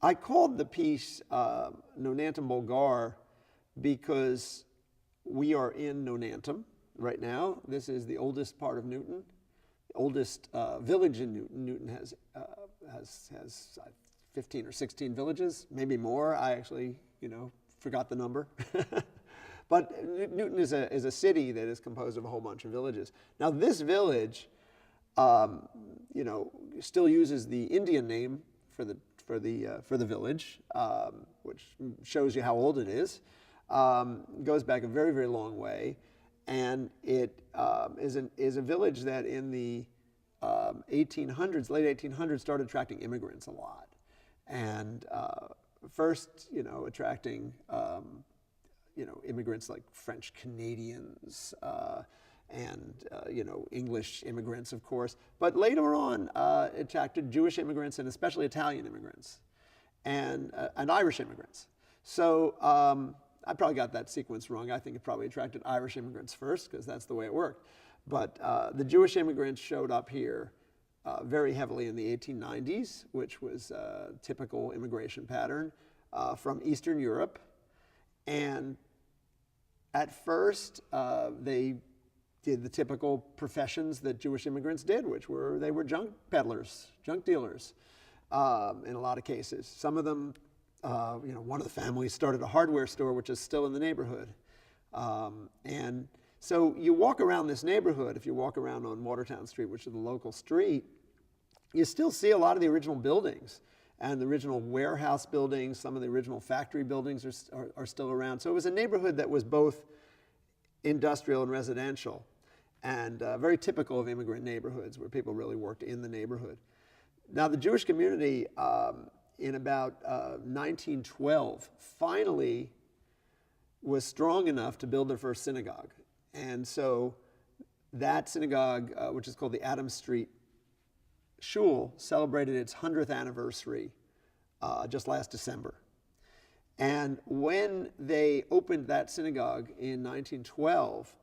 I called the piece Nonatum Bulgar because we are in Nonatum right now. This is the oldest part of Newton, the oldest village in Newton. Newton has 15 or 16 villages, maybe more. I actually, forgot the number. But Newton is a city that is composed of a whole bunch of villages. Now this village, still uses the Indian name for the village, which shows you how old it is. Goes back a very, very long way, and it is a village that in the 1800s, late 1800s, started attracting immigrants a lot, and first, attracting immigrants like French Canadians and English immigrants, of course. But later on, it attracted Jewish immigrants and especially Italian immigrants and Irish immigrants. So I probably got that sequence wrong. I think it probably attracted Irish immigrants first because that's the way it worked. But the Jewish immigrants showed up here very heavily in the 1890s, which was a typical immigration pattern from Eastern Europe. And at first, they did the typical professions that Jewish immigrants did, which were they were junk peddlers, junk dealers, in a lot of cases. Some of them, one of the families started a hardware store, which is still in the neighborhood. And so you walk around this neighborhood, if you walk around on Watertown Street, which is the local street, you still see a lot of the original buildings. And the original warehouse buildings, some of the original factory buildings are still around. So it was a neighborhood that was both industrial and residential, and very typical of immigrant neighborhoods where people really worked in the neighborhood. Now the Jewish community in about 1912 finally was strong enough to build their first synagogue. And so that synagogue, which is called the Adams Street Shul, celebrated its 100th anniversary just last December. And when they opened that synagogue in 1912,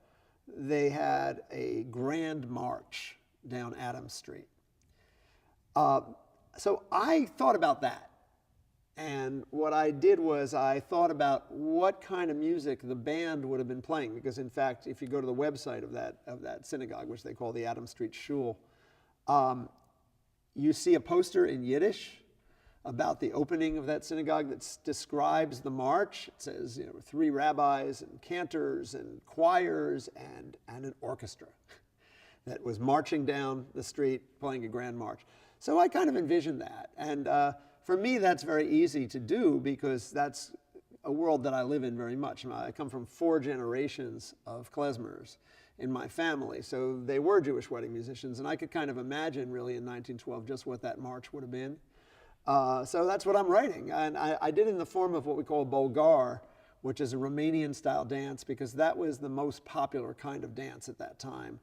they had a grand march down Adams Street. So I thought about that. And what I did was I thought about what kind of music the band would have been playing. Because in fact, if you go to the website of that synagogue, which they call the Adams Street Shul, you see a poster in Yiddish about the opening of that synagogue that describes the march. It says, 3 rabbis and cantors and choirs and an orchestra that was marching down the street playing a grand march. So I kind of envisioned that. And for me, that's very easy to do because that's a world that I live in very much. I come from 4 generations of klezmers in my family. So they were Jewish wedding musicians, and I could kind of imagine really in 1912 just what that march would have been. So that's what I'm writing. And I did it in the form of what we call Bulgar, which is a Romanian style dance, because that was the most popular kind of dance at that time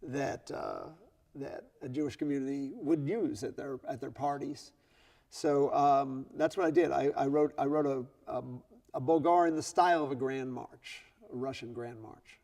that a Jewish community would use at their parties. So that's what I did. I wrote a Bulgar in the style of a grand march, a Russian grand march.